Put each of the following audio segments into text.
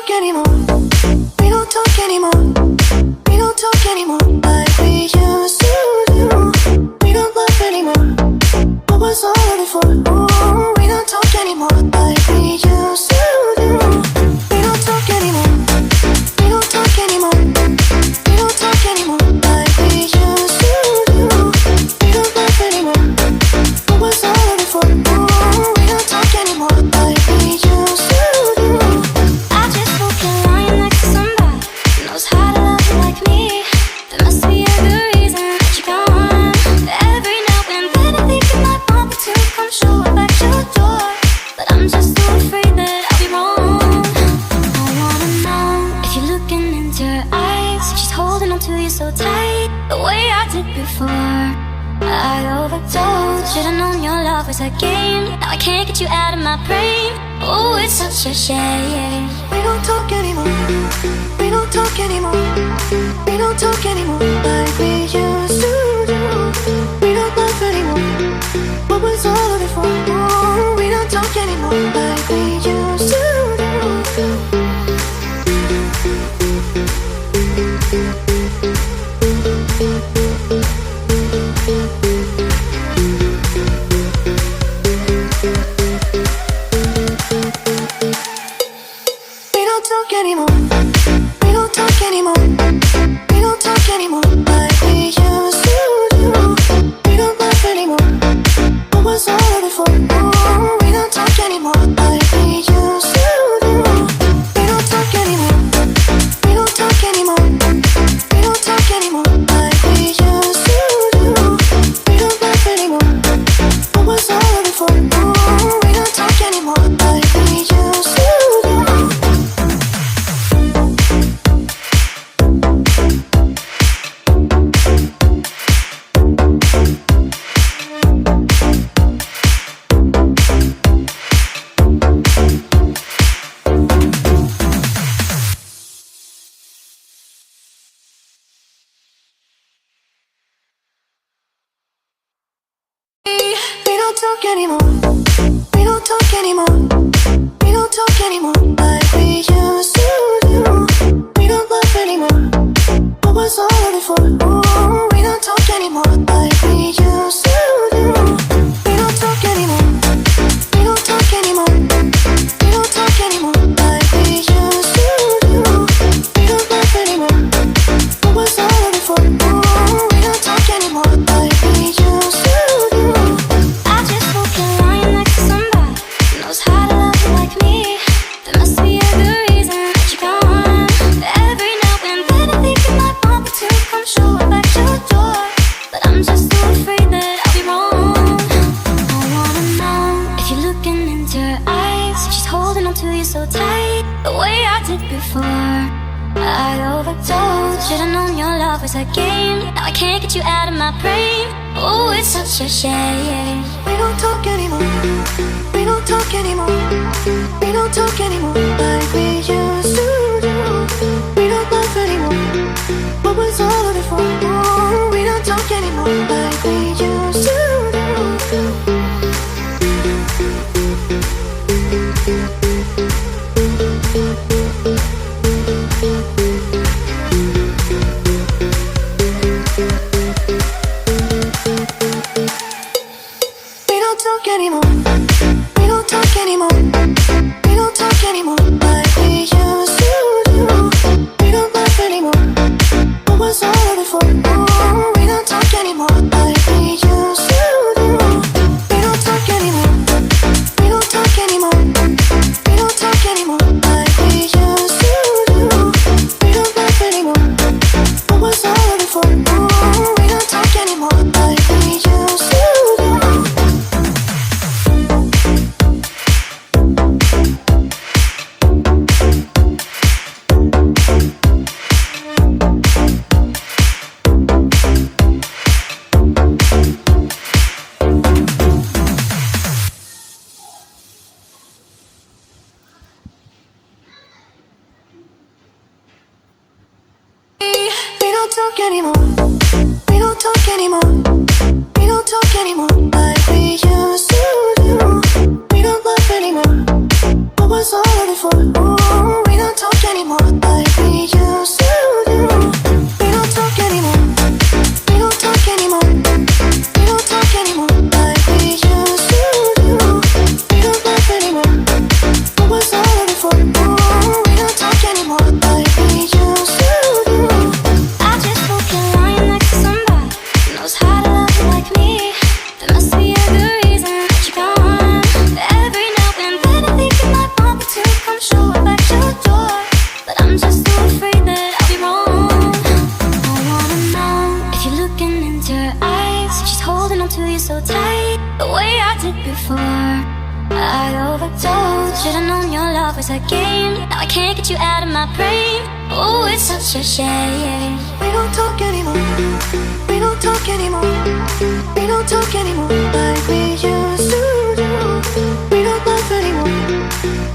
talk anymore. We don't talk anymore. We don't talk anymore like we used to do. We don't love anymore. What was all of it for? Ooh, we don't talk anymore like we used to do. We don't talk anymore. We don't talk anymore. We don't talk anymore like we used to do. We don't love anymore. What was all of it for? Ooh, we don't talk anymore like we used to do. I just hope you're lying next to somebody who knows how to love you like me. There must be a good reason that you're gone. Every now and then I think you might want me to come show up at your door, but I'm just so afraid that I'll be wrong. I wanna know if you're looking into her eyes, if she's holding on to you so tight, the way I did before. I overdosed. Should've known your love was a game. Now I can't get you out of my brain. Oh, it's such a shame. We don't talk anymore. We don't talk anymore. We don't talk anymore like we used to do. We don't love anymore. What was all of it for? Ooh, we don't talk anymore like we used to do. We don't talk anymore. We don't talk anymore. We don't talk anymore like we used to do. We don't laugh anymore. What was all of it for? Ooh, we don't talk anymore like we used to do. We don't talk anymore. We don't talk anymore. We don't talk anymore like we used to do. We don't laugh anymore. What was all of it for? Ooh, we don't talk anymore like we used to do. We don't talk anymore. We don't talk anymore. We don't talk anymore like we used to do. We don't laugh anymore. What was all of it for? Ooh, we don't talk anymore like we used to do. We don't talk anymore. We don't talk anymore. We don't talk anymore like we used to do. We don't laugh anymore. What was all of it for? Ooh, we don't talk anymore like we used to do. I just hope you're lying next to somebody who knows how to love you like me. There must be a good reason that you're gone. Every now and then I think you might want me to come show up at your door, but I'm just so afraid that I'll be wrong. I wanna know if you're looking into her eyes, if she's holding on to you so tight, the way I did before. I overdosed. Should've known your love was a game. Now I can't get you out of my brain. Oh, it's such a shame. We don't talk anymore. We don't talk anymore. We don't talk anymore like we used to do. We don't laugh anymore. What was all of it for? Ooh, we don't talk anymore like we used to do. We don't talk anymore. We don't talk anymore. We don't talk anymore like we used to do. We don't laugh anymore. What was all of it for? Ooh, we don't talk anymore like we used to do. We don't talk anymore. We don't talk anymore. We don't talk anymore like we used to do. We don't laugh anymore. What was all of it for? Ooh, we don't talk anymore like we used to do. We don't talk anymore. We don't talk anymore. We don't talk anymore like we used to do. We don't laugh anymore. What was all of it for? Ooh, we don't talk anymore like we used to do. We don't talk anymore. We don't talk anymore. We don't talk anymore like we used to do. We don't laugh anymore. What was all of it for? Ooh, we don't talk anymore like we used to do. I just hope you're lying next to somebody who knows how to love you like me. There must be a good reason that you're gone. Every now and then I think you might want me to come show up at your door, but I'm just too afraid that I'll be wrong. I wanna know if you're looking into her eyes, if she's holding on to you so tight, the way I did before. I overdosed. Should've known your love was a game. Now I can't get you out of my brain. Oh, it's such a shame. We don't talk anymore. We don't talk anymore. We don't talk anymore like we used to do. We don't laugh anymore.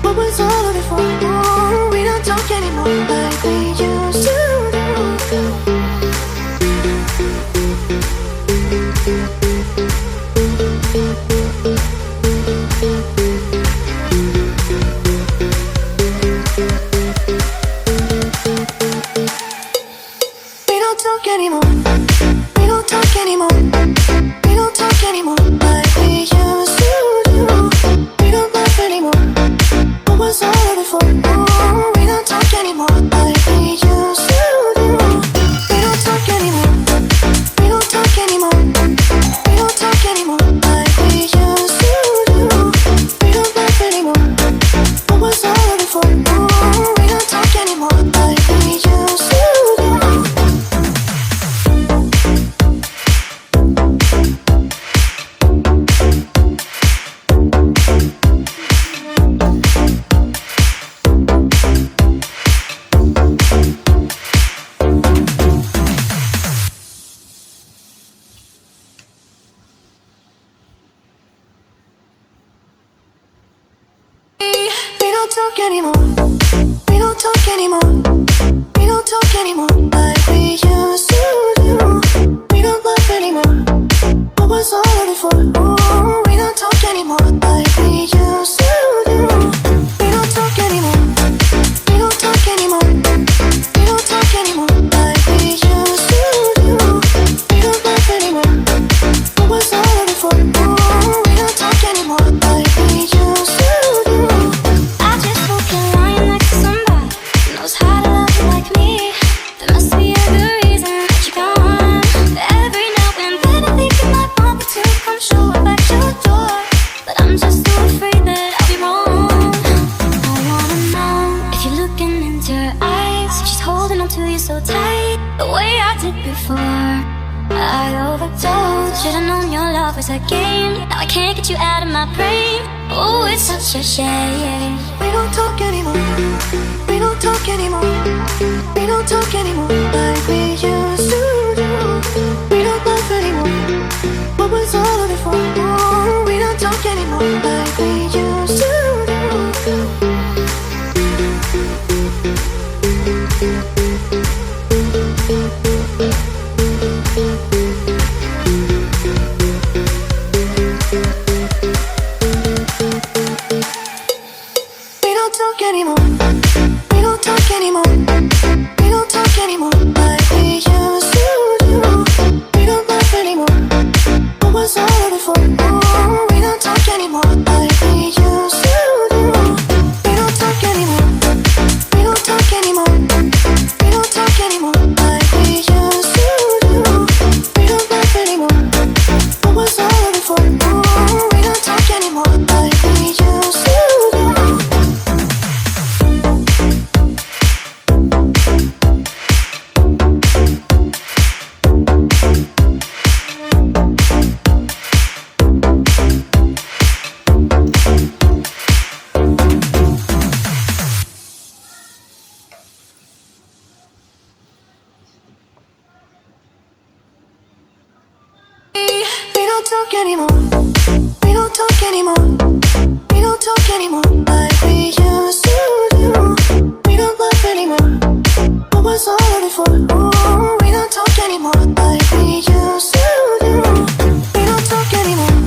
What was all of it for? Ooh, we don't talk anymore like we used to do. We don't talk anymore. We don't talk anymore. We don't talk anymore like we used to do. We don't laugh anymore. What was all of it for? Ooh, we don't talk anymore like we used to do. We don't talk anymore. We don't talk anymore. We don't talk anymore like we used to do. We don't laugh anymore. What was all of it for? Ooh, we don't talk anymore like we used to do. We don't talk anymore. We don't talk anymore. We don't talk anymore like we used to do. We don't laugh anymore. What was all of it for? Ooh, we don't talk anymore like we used to do. We don't talk anymore. We don't talk anymore. We don't talk anymore like we used to do. We don't laugh anymore. What was all of it for? Ooh, we don't talk anymore like we used to do. I just hope you're lying next to somebody who knows how to love you like me. There must be a good reason that you're gone. Every now and then I think you might want me to come show up at your door, but I'm just too afraid that I'll be wrong. I wanna know if you're looking into her eyes, if she's holding on to you so tight, the way I did before. I overdosed. Should've known your love was a game. Now I can't get you out of my brain. Oh, it's such a shame. We don't talk anymore. We don't talk anymore. We don't talk anymore like we used to do. We don't laugh anymore. What was all of it for? Ooh, we don't talk anymore like we used to do. We don't talk anymore. We don't talk anymore. We don't talk anymore like we used to do. We don't laugh anymore. What was all of it for? Ooh, we don't talk anymore like we used to do. We don't talk anymore. We don't talk anymore. We don't talk anymore like we used to do. We don't laugh anymore. What was all of it for? Ooh, we don't talk anymore like we used to do. We don't talk anymore. We don't talk anymore. We don't talk anymore like we used to do. We don't laugh anymore. What was all of it for? Ooh, we don't talk anymore like we used to do. We don't talk anymore.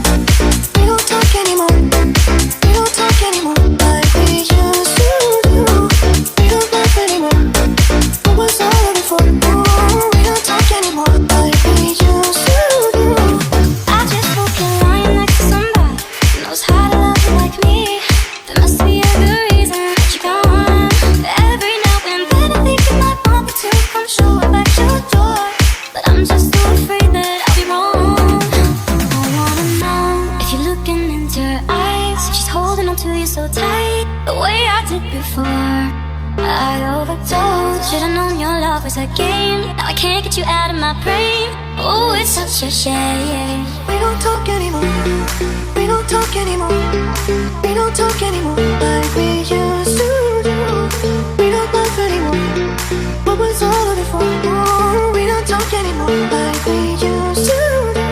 We don't talk anymore. We don't talk anymore like we used to do. before. I overdosed. Should've known your love was a game. Now I can't get you out of my brain. Oh, it's such a shame. We don't talk anymore. We don't talk anymore. We don't talk anymore like we used to do. We don't laugh anymore. What was all of it for? Oh, we don't talk anymore like we used to do.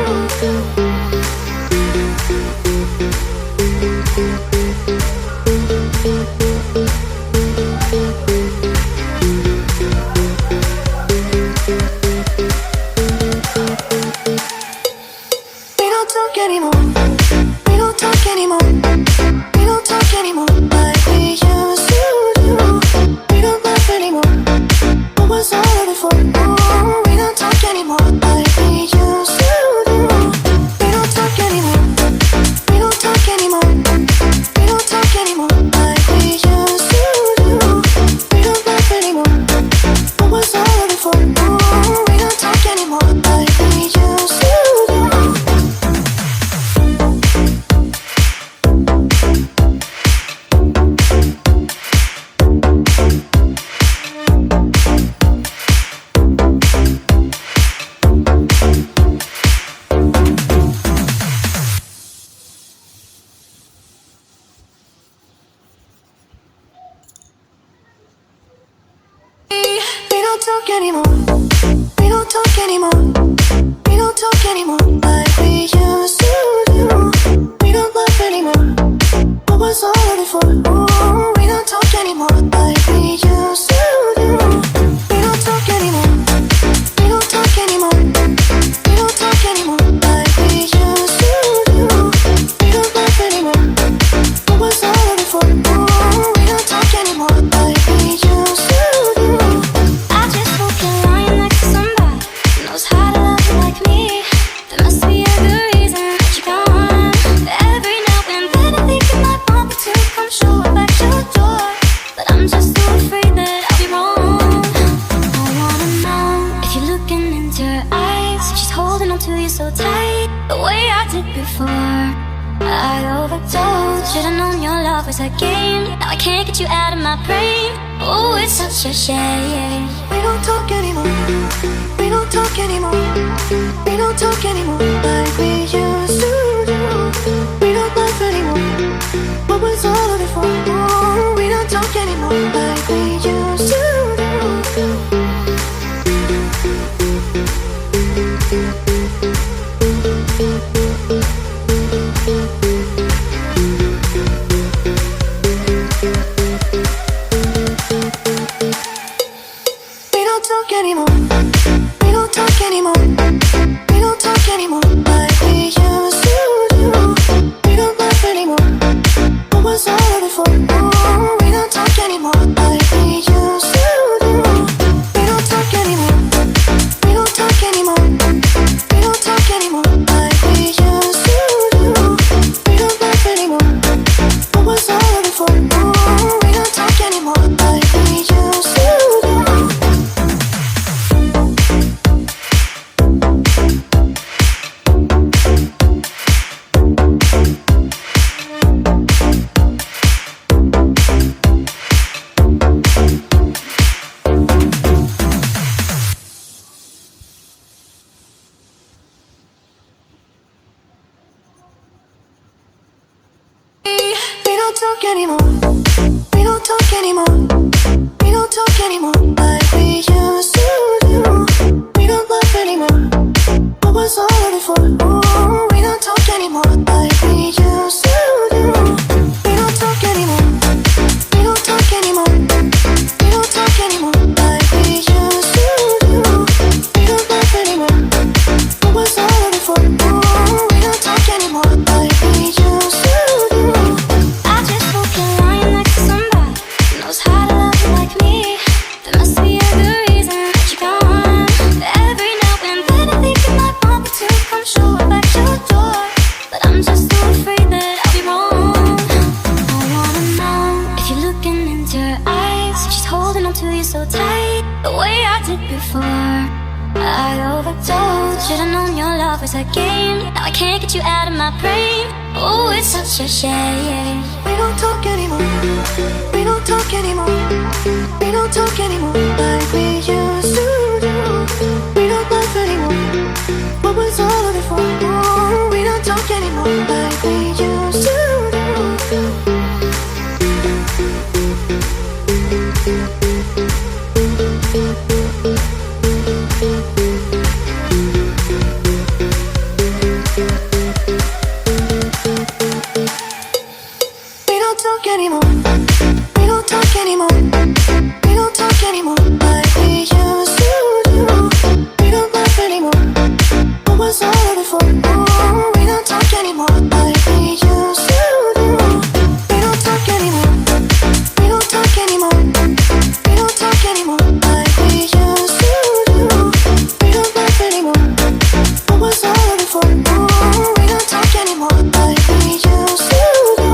We don't talk anymore. We don't talk anymore. We don't talk anymore like we used to do. We don't laugh anymore. What was all of it for? Oh, we don't talk anymore like we used to do. We don't talk anymore. We don't talk anymore. We don't talk anymore like we used to do. We don't laugh anymore. What was all of it for? Oh, we don't talk anymore like we used to do. We don't talk anymore. We don't talk anymore. We don't talk anymore like we used to do. We don't laugh anymore. What was all of it for? Oh, we don't talk anymore like we used to do. We don't talk anymore. We don't talk anymore. We don't talk anymore like we used to do. We don't laugh anymore. What was all of it for? Oh, we don't talk anymore like we used to do. I just hope you're lying next to somebody who knows how to love you like me. There must be a good reason that you're gone. Every now and then I think you might want me to come show up at your door, but I'm just too afraid that I'll be wrong. I wanna know if you're looking into her eyes, if she's holding on to you so tight, the way I did before. I overdosed. Should've known your love was a game. Now I can't get you out of my brain. Oh, it's such a shame. We don't talk anymore. We don't talk anymore. We don't talk anymore like we used to do. We don't laugh anymore. What was all of it for? Oh, we don't talk anymore like we used to do. We don't talk anymore. We don't talk anymore. We don't talk anymore like we used to do. We don't laugh anymore. What was all of it for? Oh, we don't talk anymore like we used to do. We don't talk anymore. We don't talk anymore. We don't talk anymore like we used to do. We don't laugh anymore. What was all of it for? Oh, we don't talk anymore like we used to do. We don't talk anymore. We don't talk anymore. We don't talk anymore like we used to do. We don't laugh anymore. What was all of it for? Oh, we don't talk anymore like we used to do. We don't talk anymore. We don't talk anymore. We don't talk anymore like we used to do. We don't laugh anymore. What was all of it for? Oh, we don't talk anymore like we used to do. I just hope you're lying next to somebody who knows how to love you like me. There must be a good reason that you're gone. Every now and then I think you might want me to come show up at your door, but I'm just too afraid that I'll be wrong. I wanna know if you're looking into her eyes, if she's holding on to you so tight, the way I did before. I overdosed. Should've known your love was a game. Now I can't get you out of my brain. Oh, it's such a shame. We don't talk anymore. We don't talk anymore. We don't talk anymore like we used to do. We don't laugh anymore. What was all of it for? Oh, we don't talk anymore like we used to do. We don't talk anymore. We don't talk anymore. We don't talk anymore like we used to do. We don't laugh anymore. What was all of it for? Oh, we don't talk anymore like we used to do. We don't talk anymore. We don't talk anymore. We don't talk anymore like we used to do. We don't laugh anymore. What was all of it for? Oh, we don't talk anymore like we used to do.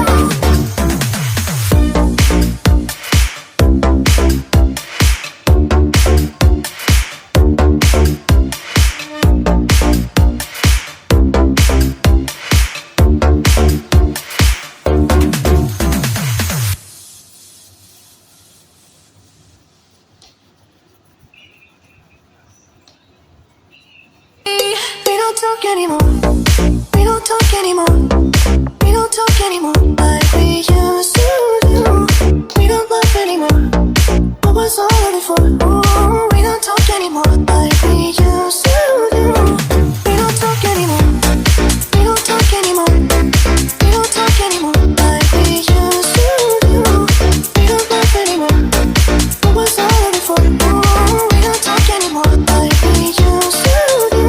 We don't talk anymore. We don't talk anymore. We don't talk anymore like we used to do. We don't laugh anymore. What was all of it for? Oh, we don't talk anymore like we used to do. We don't talk anymore. We don't talk anymore. We don't talk anymore like we used to do. We don't laugh anymore. What was all of it for? Oh, we don't talk anymore like we used to do.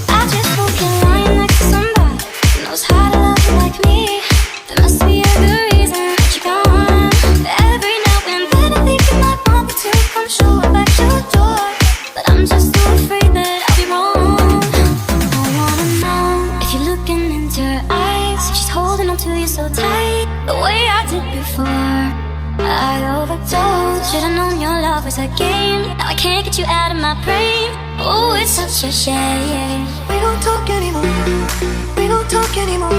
I just hope you're lying next to somebody who knows how to love you like me. There must be a good reason that you're gone. Every now and then I think you might want me to come show up at your door, but I'm just too afraid that I'll be wrong. I wanna know if you're looking into her eyes, if she's holding on to you so tight, the way I did before. I overdosed. Should've known your love was a game. Now I can't get you out of my brain. Oh, it's such a shame. We don't talk anymore. We don't talk anymore.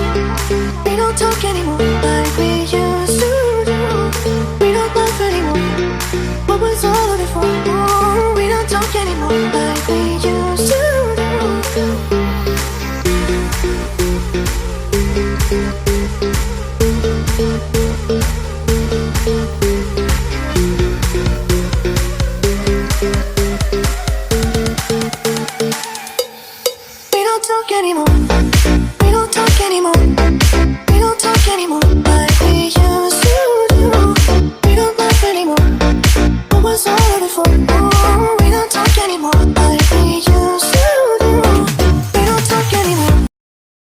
We don't talk anymore like we used to do. We don't laugh anymore. What was all of it for? Oh, we don't talk anymore like we used to do. We don't talk anymore.